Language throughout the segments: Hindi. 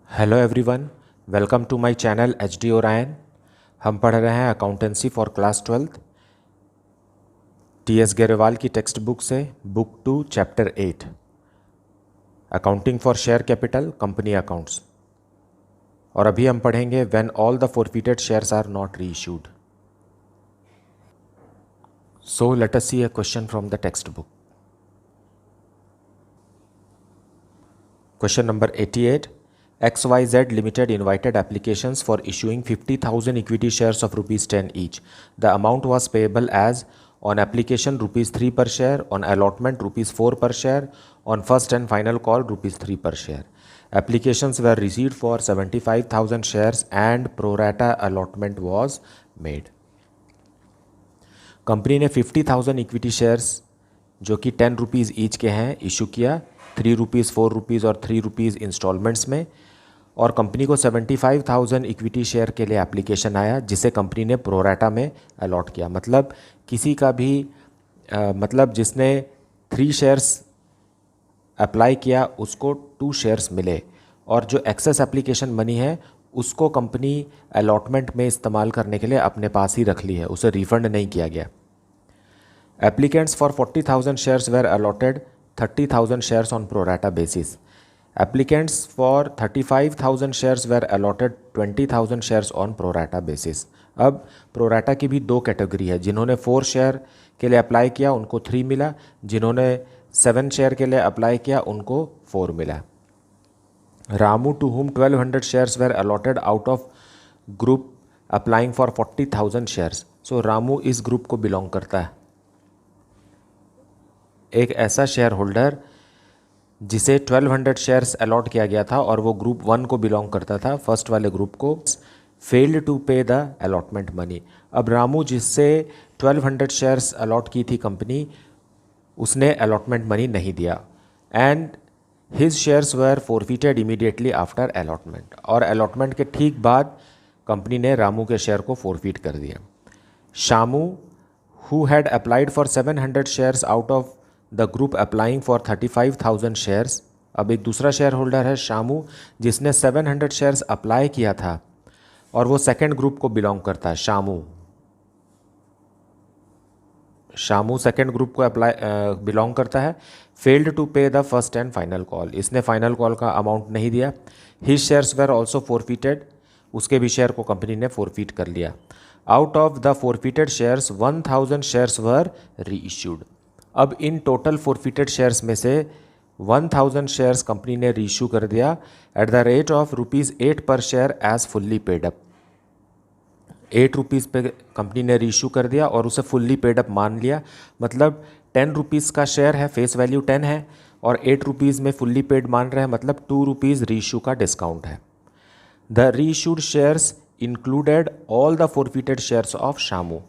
Hello everyone, welcome to my channel H D Orion. हम पढ़ रहे हैं accountancy for class 12 T S Grewal की टेक्स्ट बुक से, book 2 chapter 8 accounting for share capital company accounts. और अभी हम पढ़ेंगे when all the forfeited shares are not reissued. So let us see a question from the text book. Question number 88. XYZ Limited invited applications for issuing 50,000 equity shares of rupees 10 each. The amount was payable as on application rupees 3 per share, on allotment rupees 4 per share, on first and final call rupees 3 per share. Applications were received for 75,000 shares and pro rata allotment was made. Company ने 50,000 इक्विटी शेयर्स जो कि 10 रुपीज़ ईच के हैं इशू किया, 3 रुपीज़, 4 रुपीज़ और 3 रुपीज़ इंस्टॉलमेंट्स में। और कंपनी को 75,000 इक्विटी शेयर के लिए एप्लीकेशन आया जिसे कंपनी ने प्रोराटा में अलॉट किया। मतलब किसी का भी मतलब जिसने 3 शेयर्स अप्लाई किया उसको 2 शेयर्स मिले, और जो एक्सेस एप्लीकेशन मनी है उसको कंपनी अलॉटमेंट में इस्तेमाल करने के लिए अपने पास ही रख ली है, उसे रिफंड नहीं किया गया। Applicants for 40,000 shares were allotted 30,000 shares on pro rata basis. Applicants for 35,000 shares were allotted 20,000 shares on pro rata basis. अब pro rata की भी 2 कैटेगरी है। जिन्होंने 4 शेयर के लिए अप्लाई किया उनको 3 मिला, जिन्होंने 7 शेयर के लिए अप्लाई किया उनको 4 मिला। Ramu to whom 1200 shares were allotted out of group applying for 40,000 shares. So Ramu इस ग्रुप को बिलोंग करता है। एक ऐसा शेयर होल्डर जिसे 1200 शेयर्स अलॉट किया गया था और वो ग्रुप 1 को बिलोंग करता था, फर्स्ट वाले ग्रुप को, फेल्ड टू पे द अलॉटमेंट मनी। अब रामू जिससे 1200 शेयर्स अलॉट की थी कंपनी, उसने अलॉटमेंट मनी नहीं दिया and his shares were forfeited immediately after allotment. और अलॉटमेंट के ठीक बाद कंपनी ने रामू के शेयर को फॉरफिट कर दिया। Shamu who had applied for 700 shares out of the group applying for 35,000 shares। अब एक दूसरा शेयर होल्डर है शामू जिसने 700 शेयर्स अप्लाई किया था और वो सेकेंड ग्रुप को बिलोंग करता है। शामू सेकेंड ग्रुप को बिलोंग करता है। फेल्ड टू पे the first and final call, इसने फाइनल कॉल का अमाउंट नहीं दिया। His shares were also forfeited, उसके भी शेयर को कंपनी ने फॉरफिट कर लिया। Out of the forfeited shares 1000 shares were reissued. अब इन टोटल फॉरफिटेड शेयर्स में से 1000 शेयर्स कंपनी ने रीइश्यू कर दिया एट द रेट ऑफ ₹8 पर share as fully paid up. 8 rupees पे कंपनी ने रीइश्यू कर दिया और उसे फुल्ली पेड अप मान लिया। मतलब 10 रुपीज़ का शेयर है, फेस वैल्यू 10 है और 8 रुपीज़ में फुल्ली पेड मान रहे हैं, मतलब 2 रुपीज़ रीइश्यू का डिस्काउंट है। The reissued shares included all the forfeited shares of Shamu.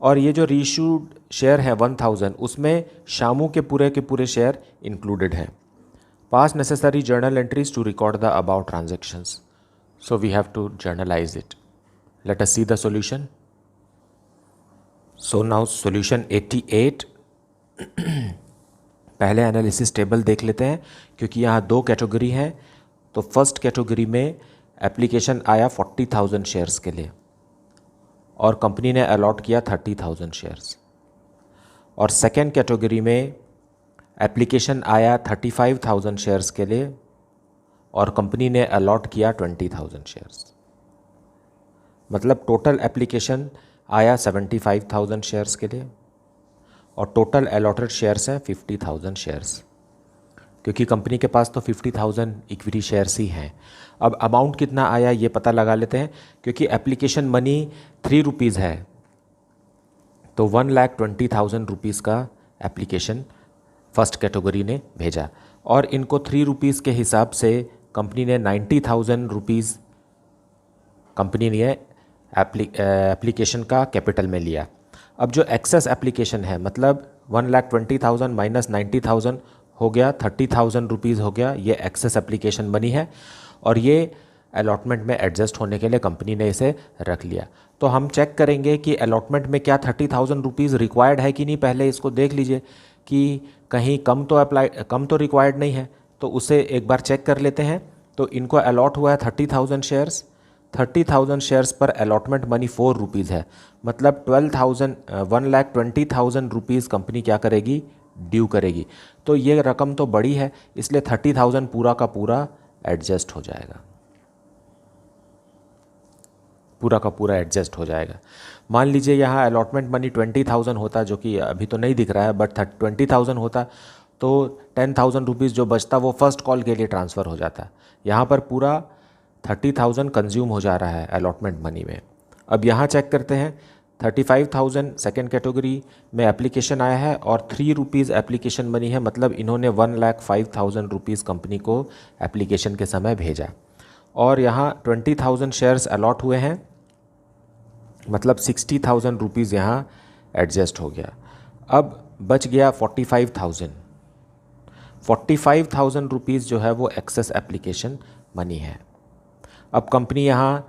और ये जो रीइश्यूड शेयर है 1000, उसमें शामू के पूरे शेयर इंक्लूडेड हैं। Pass necessary journal entries to record the about transactions. So we have to journalize it. Let us see the solution. So now solution 88। पहले एनालिसिस टेबल देख लेते हैं क्योंकि यहाँ 2 कैटेगरी हैं। तो फर्स्ट कैटेगरी में एप्लीकेशन आया 40,000 शेयर्स के लिए और कंपनी ने अलॉट किया 30,000 शेयर्स। और सेकेंड कैटेगरी में एप्लीकेशन आया 35,000 शेयर्स के लिए और कंपनी ने अलॉट किया 20,000 शेयर्स। मतलब टोटल एप्लीकेशन आया 75,000 शेयर्स के लिए और टोटल अलॉटेड शेयर्स हैं 50,000 शेयर्स, क्योंकि कंपनी के पास तो 50,000 इक्विटी शेयर्स ही हैं। अब अमाउंट कितना आया ये पता लगा लेते हैं। क्योंकि एप्लीकेशन मनी 3 रुपीज़ है तो 1,20,000 रुपीज़ का एप्लीकेशन फर्स्ट कैटेगरी ने भेजा और इनको 3 रुपीज़ के हिसाब से कंपनी ने 90,000 रुपीज़ कंपनी ने एप्लीकेशन का कैपिटल में लिया। अब जो एक्सेस एप्लीकेशन है, मतलब 1,20,000 माइनस 90,000 हो गया 30,000 रुपीज़ हो गया, ये एक्सेस एप्लीकेशन मनी है और ये अलॉटमेंट में एडजस्ट होने के लिए कंपनी ने इसे रख लिया। तो हम चेक करेंगे कि अलॉटमेंट में क्या 30,000 रुपीज़ रिक्वायर्ड है कि नहीं। पहले इसको देख लीजिए कि कहीं कम तो रिक्वायर्ड नहीं है, तो उसे एक बार चेक कर लेते हैं तो इनको अलॉट हुआ है 30,000 शेयर्स। 30,000 शेयर्स पर अलॉटमेंट मनी 4 रुपीज़ है, मतलब 1,20,000 रुपीज़ कंपनी क्या करेगी, ड्यू करेगी। तो ये रकम तो बड़ी है, इसलिए 30,000 पूरा का पूरा एडजस्ट हो जाएगा, पूरा का पूरा एडजस्ट हो जाएगा। मान लीजिए यहाँ अलॉटमेंट मनी 20,000 होता, जो कि अभी तो नहीं दिख रहा है, बट 20,000 होता तो 10,000 रुपीज़ जो बचता वो फर्स्ट कॉल के लिए ट्रांसफ़र हो जाता। यहाँ पर पूरा 30,000 कंज्यूम हो जा रहा है अलॉटमेंट मनी में। अब यहाँ चेक करते हैं, 35,000 सेकेंड कैटेगरी में एप्लीकेशन आया है और 3 रुपीज़ एप्लीकेशन मनी है, मतलब इन्होंने 1,05,000 रुपीज़ कंपनी को एप्लीकेशन के समय भेजा। और यहाँ 20,000 शेयर्स अलॉट हुए हैं, मतलब 60,000 रुपीज़ यहाँ एडजस्ट हो गया। अब बच गया 45,000। 45,000 रुपीज़ जो है वो एक्सेस एप्लीकेशन मनी है। अब कंपनी यहाँ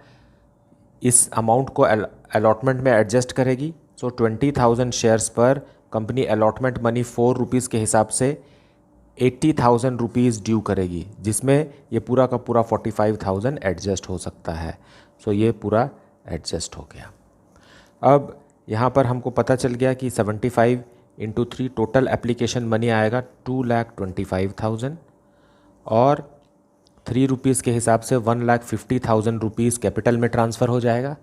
इस अमाउंट को अलॉटमेंट में एडजस्ट करेगी। सो 20,000 शेयर्स पर कंपनी अलॉटमेंट मनी 4 रुपीज़ के हिसाब से 80,000 रुपीज़ ड्यू करेगी, जिसमें ये पूरा का पूरा 45,000 एडजस्ट हो सकता है। सो ये पूरा एडजस्ट हो गया। अब यहाँ पर हमको पता चल गया कि 75 × 3 टोटल एप्लीकेशन मनी आएगा 2,25,000 और 3 रुपीज़ के हिसाब से 1,50,000 रुपीज़ कैपिटल में ट्रांसफ़र हो जाएगा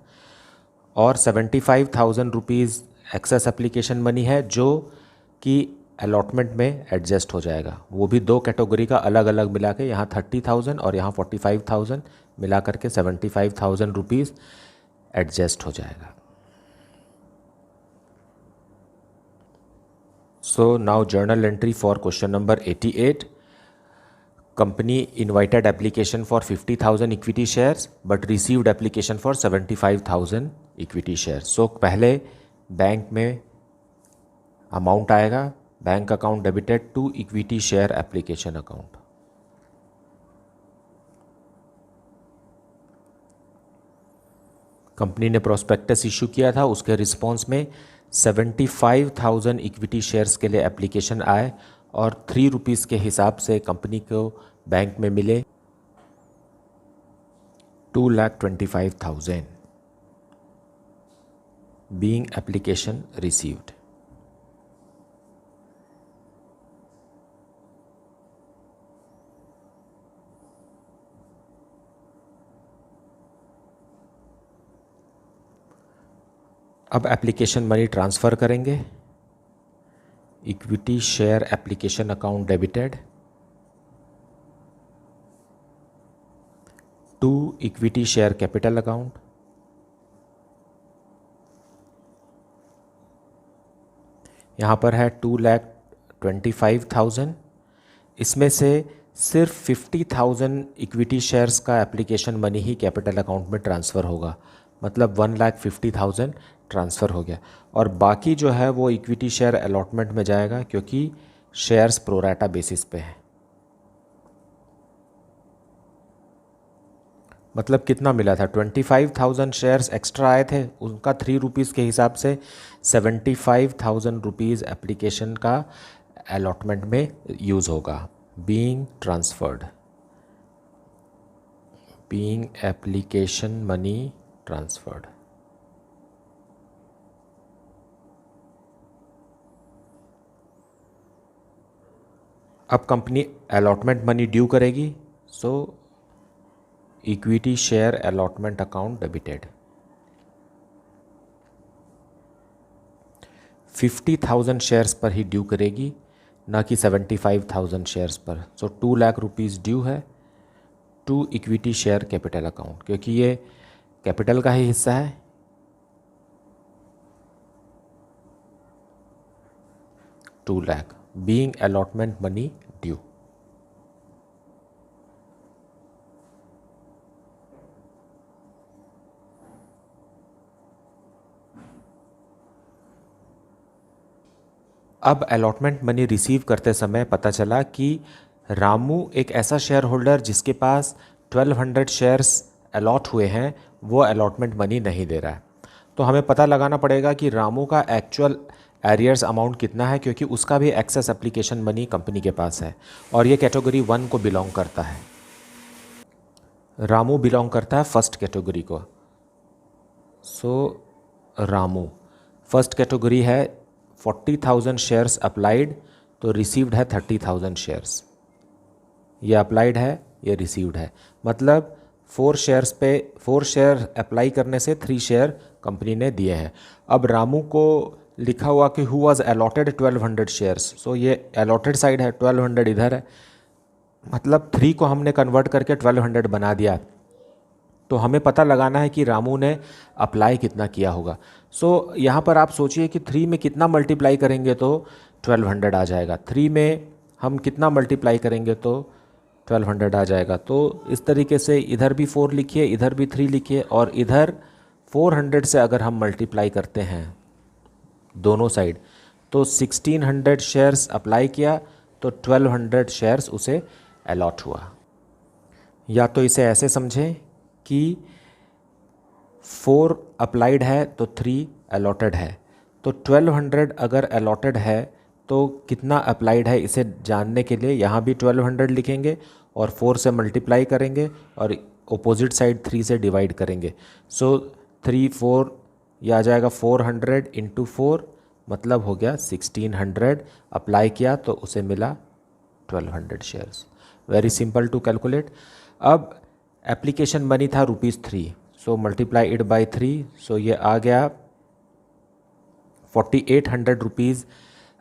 और 75,000 रुपीज़ एक्सेस एप्लीकेशन मनी है जो कि अलॉटमेंट में एडजस्ट हो जाएगा। वो भी 2 कैटेगरी का अलग अलग मिला के, यहाँ 30,000 और यहाँ 45,000 मिला करके 75,000 रुपीज़ एडजस्ट हो जाएगा। So now journal entry for question number 88. Company invited application for 50,000 equity shares but received application for 75,000 equity shares. So पहले बैंक में अमाउंट आएगा, bank account debited to equity share application account. Company ने प्रोस्पेक्टस इशू किया था, उसके रिस्पॉन्स में 75,000 इक्विटी शेयर्स के लिए एप्लीकेशन आए और 3 रुपीज़ के हिसाब से कंपनी को बैंक में मिले 2,25,000 बीइंग एप्लीकेशन रिसीव्ड। अब एप्लीकेशन मनी ट्रांसफ़र करेंगे। Equity share application account debited to equity share capital account. यहाँ पर है 2,25,000। इसमें से सिर्फ 50,000 इक्विटी शेयर्स का एप्लीकेशन मनी ही कैपिटल अकाउंट में ट्रांसफ़र होगा, मतलब 1,50,000 ट्रांसफ़र हो गया और बाकी जो है वो इक्विटी शेयर अलॉटमेंट में जाएगा, क्योंकि शेयर्स प्रोराटा बेसिस पे है। मतलब कितना मिला था, 25,000 शेयर्स एक्स्ट्रा आए थे, उनका 3 रुपीज़ के हिसाब से 75,000 रुपीज़ एप्लीकेशन का अलॉटमेंट में यूज़ होगा। Being transferred, being application money transferred. अब कंपनी अलॉटमेंट मनी ड्यू करेगी। So equity share allotment account debited 50,000 shares पर ही ड्यू करेगी, ना कि 75,000 शेयर्स पर। सो 2 लाख रुपीज़ ड्यू है to equity share capital account, क्योंकि ये कैपिटल का ही हिस्सा है। $2 lakh being allotment money due. अब अलॉटमेंट मनी रिसीव करते समय पता चला कि रामू एक ऐसा शेयर होल्डर जिसके पास 1200 शेयर्स अलॉट हुए हैं, वो अलॉटमेंट मनी नहीं दे रहा है। तो हमें पता लगाना पड़ेगा कि रामू का एक्चुअल एरियर्स अमाउंट कितना है, क्योंकि उसका भी एक्सेस एप्लीकेशन मनी कंपनी के पास है और ये कैटेगरी 1 को बिलोंग करता है। रामू बिलोंग करता है फर्स्ट कैटेगरी को। सो रामू फर्स्ट कैटेगरी है, 40,000 शेयर्स अप्लाइड, तो रिसीव्ड है 30,000 शेयर्स। ये अप्लाइड है, ये रिसीव्ड है, मतलब 4 शेयर्स पे 4 शेयर अप्लाई करने से 3 शेयर कंपनी ने दिए हैं। अब रामू को लिखा हुआ कि हु वाज अलॉटेड 1200 शेयर्स, सो ये अलॉटेड साइड है, 1200 इधर है, मतलब 3 को हमने कन्वर्ट करके 1200 बना दिया। तो हमें पता लगाना है कि रामू ने अप्लाई कितना किया होगा। सो यहाँ पर आप सोचिए कि 3 में कितना मल्टीप्लाई करेंगे तो 1200 आ जाएगा। 3 में हम कितना मल्टीप्लाई करेंगे तो 1200 आ जाएगा। तो इस तरीके से इधर भी 4 लिखिए, इधर भी 3 लिखिए, और इधर 400 से अगर हम मल्टीप्लाई करते हैं दोनों साइड तो 1600 शेयर्स अप्लाई किया तो 1200 शेयर्स उसे अलॉट हुआ। या तो इसे ऐसे समझें कि 4 अप्लाइड है तो 3 अलॉटेड है, तो 1200 अगर अलॉटेड है तो कितना अप्लाइड है इसे जानने के लिए यहाँ भी 1200 लिखेंगे और 4 से मल्टीप्लाई करेंगे और ऑपोजिट साइड 3 से डिवाइड करेंगे। सो 3 4 ये आ जाएगा 400 इंटू 4, मतलब हो गया 1600 अप्लाई किया तो उसे मिला 1200 shares. Very simple to calculate. अब एप्लीकेशन मनी था ₹3, so multiply it by 3, so ये आ गया 4800 रुपीज़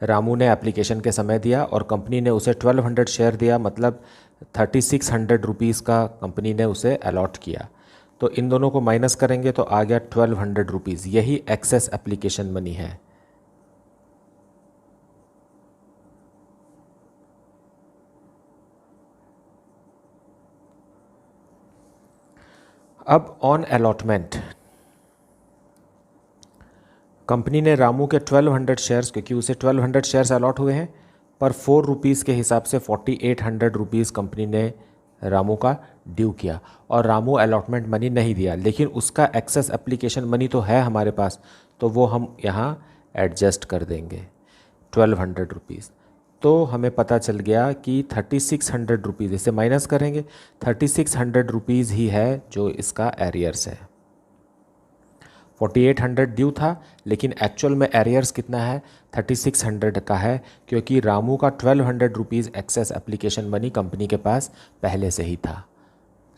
रामू ने एप्लीकेशन के समय दिया और कंपनी ने उसे 1200 शेयर दिया, मतलब 3600 रुपीज़ का कंपनी ने उसे अलॉट किया। तो इन दोनों को माइनस करेंगे तो आ गया 1200 रुपीज़। यही एक्सेस एप्लीकेशन मनी है। अब ऑन अलॉटमेंट कंपनी ने रामू के 1200 शेयर्स, क्योंकि उसे 1200 शेयर्स अलॉट हुए हैं, पर 4 रुपीज़ के हिसाब से 4800 रुपीज़ कंपनी ने रामू का ड्यू किया और रामू अलॉटमेंट मनी नहीं दिया, लेकिन उसका एक्सेस एप्लीकेशन मनी तो है हमारे पास, तो वो हम यहाँ एडजस्ट कर देंगे 1200 रुपीज़। तो हमें पता चल गया कि 3600 रुपीज़, इसे माइनस करेंगे, 3600 रुपीज़ ही है जो इसका एरियर्स है। 4800 ड्यू था, लेकिन एक्चुअल में एरियर्स कितना है 3600 का है, क्योंकि रामू का 1200 rupees excess application money company के पास पहले से ही था।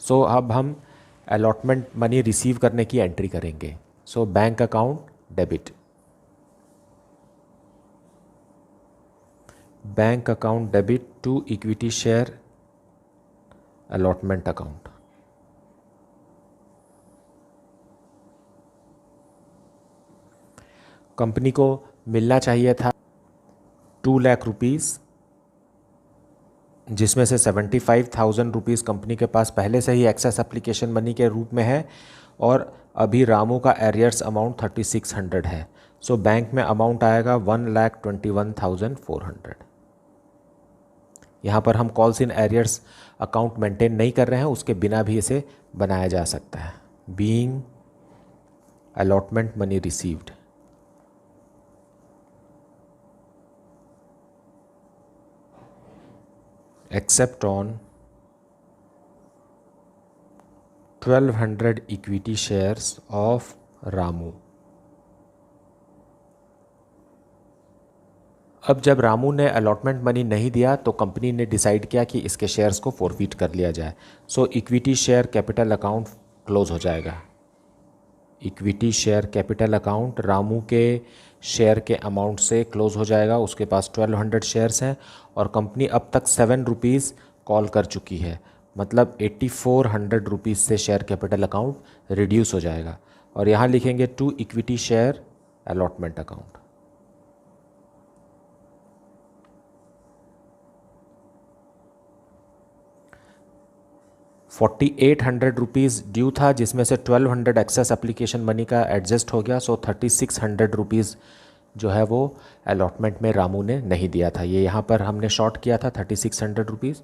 सो अब हम अलॉटमेंट मनी रिसीव करने की एंट्री करेंगे। So bank account debit, bank account debit to equity share allotment account. Company को मिलना चाहिए था 2 लाख रुपीज़, जिसमें से 75,000 रुपीज़ कंपनी के पास पहले से ही एक्सेस एप्लीकेशन मनी के रूप में है, और अभी रामू का एरियर्स अमाउंट 3600 है। सो बैंक में अमाउंट आएगा 1,21,400। यहाँ पर हम calls in arrears account maintain नहीं कर रहे हैं, उसके बिना भी इसे बनाया जा सकता है। Being allotment money received, except on 1200 equity shares of Ramu. अब जब रामू ने अलॉटमेंट मनी नहीं दिया तो कंपनी ने डिसाइड किया कि इसके शेयर्स को फॉरफिट कर लिया जाए। So equity share capital account close हो जाएगा। Equity share capital account Ramu के शेयर के अमाउंट से क्लोज हो जाएगा। उसके पास 1200 शेयर्स हैं और कंपनी अब तक 7 रुपीज़ कॉल कर चुकी है, मतलब 8400 रुपीज़ से शेयर कैपिटल अकाउंट रिड्यूस हो जाएगा। और यहाँ लिखेंगे to equity share allotment account. ₹4800 due था, जिसमें से 1200 एक्सेस एप्लीकेशन मनी का एडजस्ट हो गया। सो 3600 रुपीज़ जो है वो अलॉटमेंट में रामू ने नहीं दिया था। ये यहाँ पर हमने शॉर्ट किया था 3600 rupees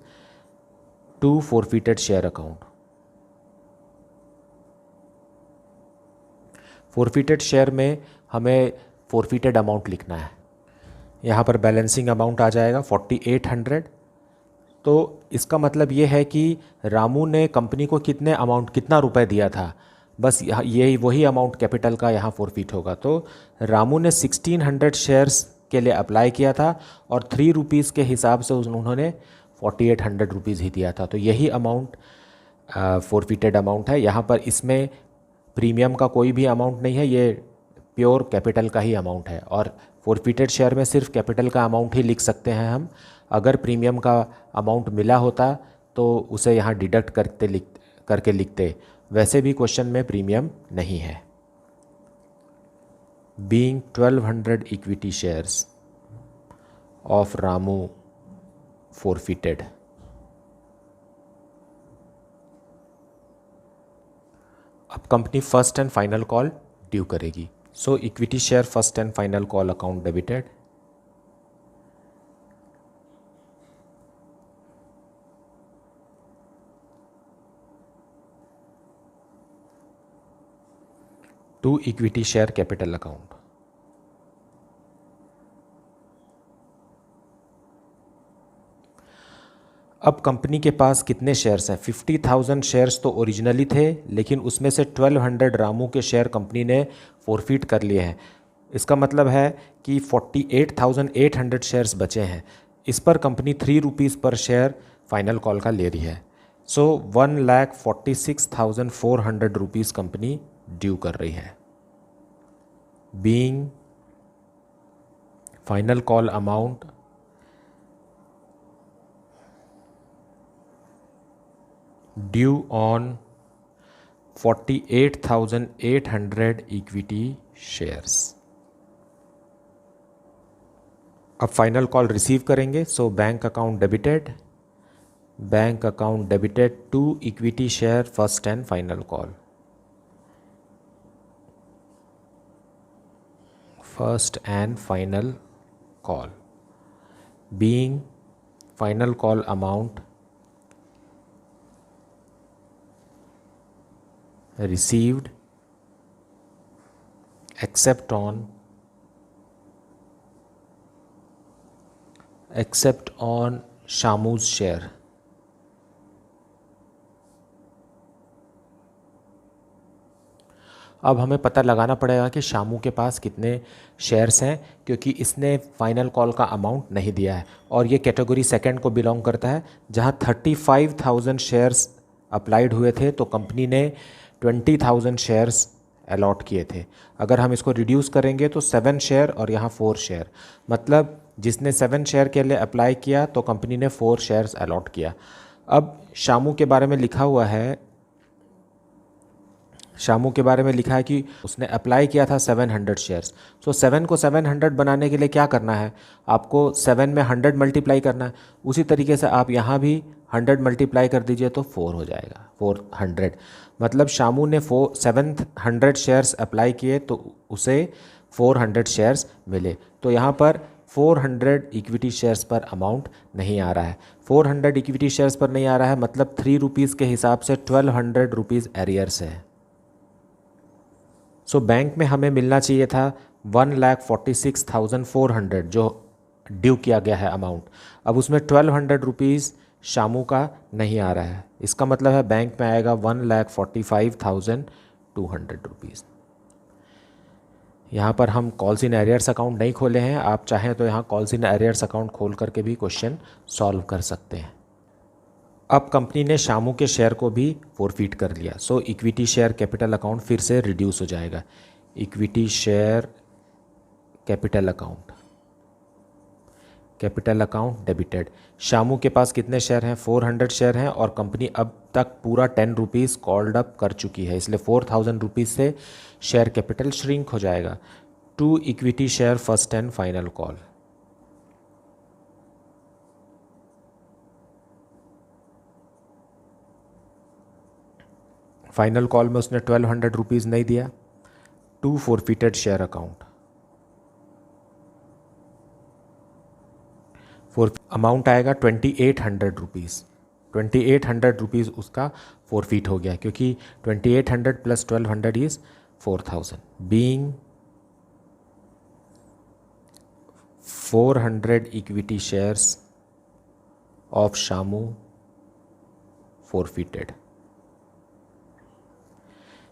to forfeited share account. Forfeited share में हमें फॉरफिटेड अमाउंट लिखना है। यहाँ पर बैलेंसिंग अमाउंट आ जाएगा 4800 तो इसका मतलब ये है कि रामू ने कंपनी को कितना रुपए दिया था, बस यही वही अमाउंट कैपिटल का यहाँ फोरफिट होगा। तो रामू ने 1600 शेयर्स के लिए अप्लाई किया था और 3 रुपीज़ के हिसाब से उन्होंने 4800 रुपीज़ ही दिया था। तो यही अमाउंट फोरफिटेड अमाउंट है। यहाँ पर इसमें प्रीमियम का कोई भी अमाउंट नहीं है, ये प्योर कैपिटल का ही अमाउंट है। और फोरफिटेड शेयर में सिर्फ कैपिटल का अमाउंट ही लिख सकते हैं हम। अगर प्रीमियम का अमाउंट मिला होता तो उसे यहाँ डिडक्ट करके लिखते। वैसे भी क्वेश्चन में प्रीमियम नहीं है। Being 1200 equity shares of Ramu forfeited. अब company first and final call due करेगी। So equity share first and final call account debited. To equity share capital account. अब कंपनी के पास कितने शेयर्स हैं? 50,000 शेयर्स तो ओरिजिनली थे, लेकिन उसमें से 1200 रामू के शेयर कंपनी ने फोरफिट कर लिए हैं। इसका मतलब है कि 48,800 शेयर्स बचे हैं। इस पर कंपनी 3 रुपीज़ पर शेयर फाइनल कॉल का ले रही है। सो 1,46,400 रुपीज़ कंपनी ड्यू कर रही है। Being final call amount due on 48,800 equity shares. अब फाइनल कॉल रिसीव करेंगे। So bank account debited to equity share first and final call. First and final call being final call amount received except on शामू's शेयर। अब हमें पता लगाना पड़ेगा कि शामू के पास कितने शेयर्स हैं, क्योंकि इसने फाइनल कॉल का अमाउंट नहीं दिया है और ये कैटेगरी सेकंड को बिलोंग करता है, जहां 35,000 शेयर्स अप्लाइड हुए थे तो कंपनी ने 20,000 शेयर्स अलॉट किए थे। अगर हम इसको रिड्यूस करेंगे तो 7 शेयर और यहाँ 4 शेयर, मतलब जिसने 7 शेयर के लिए अप्लाई किया तो कंपनी ने 4 शेयर्स अलॉट किया। अब शामू के बारे में लिखा है कि उसने अप्लाई किया था 700 शेयर्स। सो 7 को 700 बनाने के लिए क्या करना है? आपको 7 में 100 मल्टीप्लाई करना है। उसी तरीके से आप यहाँ भी 100 मल्टीप्लाई कर दीजिए तो 4 हो जाएगा, 400। मतलब शामू ने 700 शेयर्स अप्लाई किए तो उसे 400 शेयर्स मिले। तो यहाँ पर 400 इक्विटी शेयर्स पर अमाउंट नहीं आ रहा है। 400 इक्विटी शेयर्स पर नहीं आ रहा है, मतलब 3 रुपीज़ के हिसाब से 1200 रुपीज़ एरियर्स है। सो बैंक में हमें मिलना चाहिए था 1,46,400 जो ड्यू किया गया है अमाउंट। अब उसमें 1200 रुपीज़ शामू का नहीं आ रहा है। इसका मतलब है बैंक में आएगा 1,45,200 रुपीज़। यहाँ पर हम कॉल्स इन एरियर्स अकाउंट नहीं खोले हैं। आप चाहें तो यहाँ कॉल्स इन एरियर्स अकाउंट खोल करके भी क्वेश्चन सॉल्व कर सकते हैं। अब कंपनी ने शामू के शेयर को भी फोरफिट कर लिया। सो इक्विटी शेयर कैपिटल अकाउंट फिर से रिड्यूस हो जाएगा। Equity share capital account debited. Shamu के पास कितने शेयर हैं? 400 शेयर हैं और कंपनी अब तक पूरा 10 रुपीज़ कॉल्ड अप कर चुकी है, इसलिए 4,000 रुपीज़ से शेयर कैपिटल श्रिंक हो जाएगा। To equity share first and final call. Final call में उसने 1200 रुपीज़ नहीं दिया। To forfeited share account. Amount आएगा 2,800 रुपीज़। 2,800 रुपीज़ उसका फोरफिट हो गया, क्योंकि 2,800 plus 1,200 is 4,000। Being 400 equity shares of Shamu forfeited.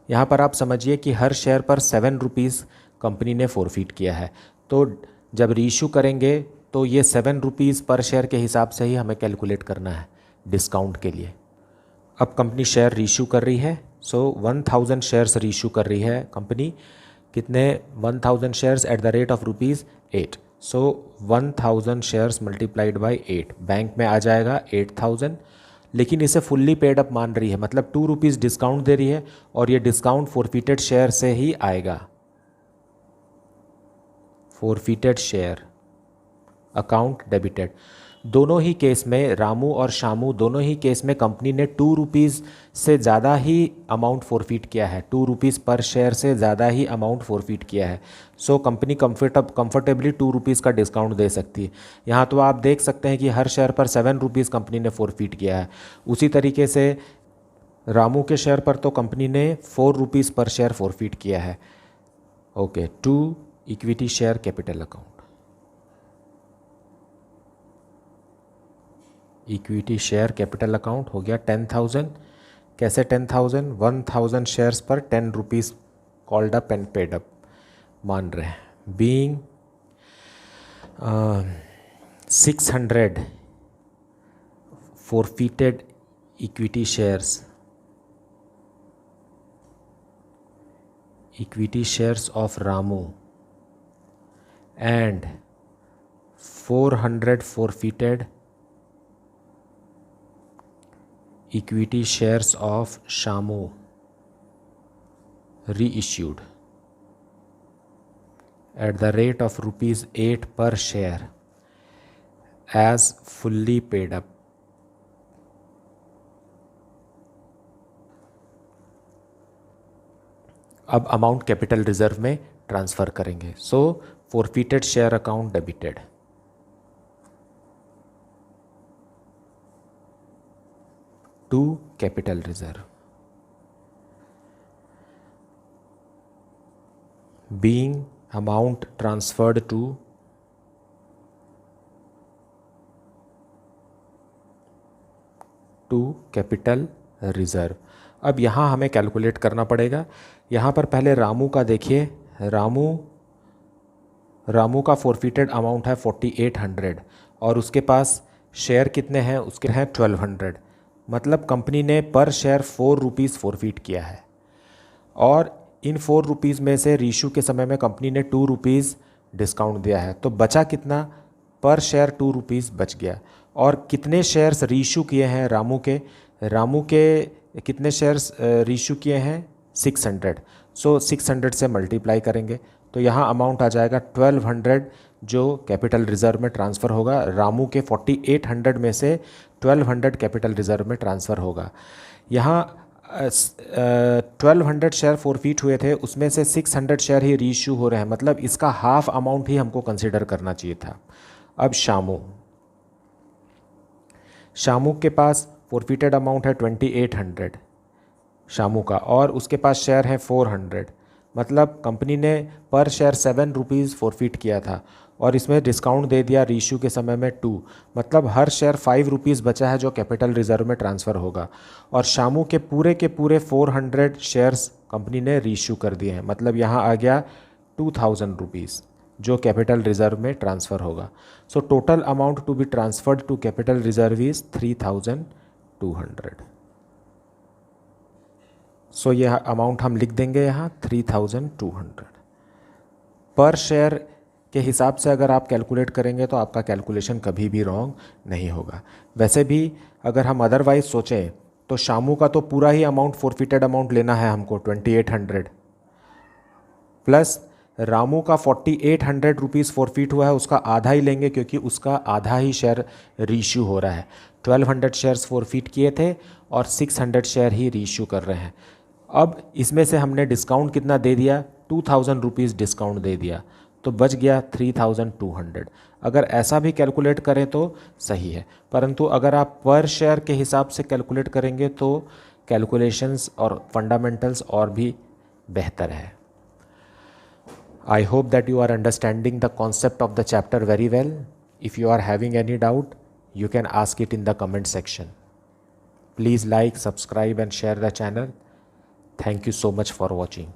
यहाँ पर आप समझिए कि हर शेयर पर 7 रुपीज़ कंपनी ने फोरफिट किया है, तो जब रीइशू करेंगे तो ये 7 रुपीज़ पर शेयर के हिसाब से ही हमें कैलकुलेट करना है डिस्काउंट के लिए। अब कंपनी शेयर रीइशू कर रही है, सो 1000 शेयर्स रीइशू कर रही है कंपनी। कितने? 1000 shares at the rate of ₹8। So 1000 shares multiplied by 8 bank में आ जाएगा 8000, लेकिन इसे फुल्ली पेड अप मान रही है, मतलब 2 रुपीज़ डिस्काउंट दे रही है और ये डिस्काउंट फोरफिटेड शेयर से ही आएगा। Forfeited share account debited. दोनों ही केस में, रामू और शामू दोनों ही केस में कंपनी ने 2 रुपीज़ से ज़्यादा ही अमाउंट फोरफिट किया है, 2 रुपीज़ पर शेयर से ज़्यादा ही अमाउंट फोरफिट किया है। सो कंपनी कंफर्टेबली 2 रुपीज़ का डिस्काउंट दे सकती है। यहाँ तो आप देख सकते हैं कि हर शेयर पर 7 रुपीज़ कंपनी ने फोरफिट किया है। उसी तरीके से रामू के शेयर पर तो कंपनी ने 4 रुपीज़ पर शेयर फोरफिट किया है। Okay, to equity share capital account. Equity share capital account हो गया 10,000। कैसे 10,000? 1000 शेयर्स पर 10 rupees called up and paid up मान रहे हैं। Being 600 forfeited equity shares of Ramu and 400 forfeited equity shares of Shamu reissued at the rate of ₹8 per share as fully paid up. अब अमाउंट कैपिटल रिजर्व में ट्रांसफ़र करेंगे। So forfeited share account debited. To capital reserve. being amount transferred to capital reserve. अब यहाँ हमें कैलकुलेट करना पड़ेगा। यहाँ पर पहले रामू का देखिए, रामू का फोरफिटेड अमाउंट है 4800 और उसके पास शेयर कितने हैं? उसके हैं 1200, मतलब कंपनी ने पर शेयर 4 रुपीज़ फोरफिट किया है और इन 4 रुपीज़ में से रीइशू के समय में कंपनी ने 2 रुपीज़ डिस्काउंट दिया है, तो बचा कितना? पर शेयर 2 रुपीज़ बच गया। और कितने शेयर्स रीइशू किए हैं रामू के कितने शेयर्स रीइशू किए हैं? 600। सो 600 से मल्टीप्लाई करेंगे तो यहाँ अमाउंट आ जाएगा 1200 जो कैपिटल रिजर्व में ट्रांसफ़र होगा। रामू के 4800 में से 1200 कैपिटल रिजर्व में ट्रांसफ़र होगा। यहाँ 1200 शेयर फोरफिट हुए थे, उसमें से 600 शेयर ही रीइशू हो रहे हैं, मतलब इसका हाफ अमाउंट ही हमको कंसिडर करना चाहिए था। अब शामू के पास फोरफिटेड अमाउंट है 2800 शामू का और उसके पास शेयर है 400, मतलब कंपनी ने पर शेयर 7 रुपीज़ फोरफिट किया था और इसमें डिस्काउंट दे दिया रीइशू के समय में 2, मतलब हर शेयर 5 रुपीज़ बचा है जो कैपिटल रिजर्व में ट्रांसफ़र होगा। और शामू के पूरे 400 शेयर्स कंपनी ने रीइशू कर दिए हैं, मतलब यहाँ आ गया 2000 रुपीज़ जो कैपिटल रिजर्व में ट्रांसफ़र होगा। So total amount to be transferred to capital reserve is 3200। So यह अमाउंट हम लिख देंगे यहाँ 3200। पर शेयर के हिसाब से अगर आप कैलकुलेट करेंगे तो आपका कैलकुलेशन कभी भी रॉन्ग नहीं होगा। वैसे भी अगर हम अदरवाइज सोचें तो शामू का तो पूरा ही अमाउंट फोरफिटेड अमाउंट लेना है हमको 2800, प्लस रामू का 4800 रुपीज़ फोरफिट हुआ है, उसका आधा ही लेंगे क्योंकि उसका आधा ही शेयर रीइशू हो रहा है। 1200 शेयर्स फोरफिट किए थे और 600 शेयर ही रीइशू कर रहे हैं। अब इसमें से हमने डिस्काउंट कितना दे दिया? 2000 रुपीज़ डिस्काउंट दे दिया, तो बच गया 3200। अगर ऐसा भी कैलकुलेट करें तो सही है, परंतु अगर आप पर शेयर के हिसाब से कैलकुलेट करेंगे तो कैलकुलेशंस और फंडामेंटल्स और भी बेहतर है। I hope that you are understanding the concept of the chapter very well. If you are having any doubt, you can ask it in the comment section. Please like, subscribe and share the channel. Thank you so much for watching.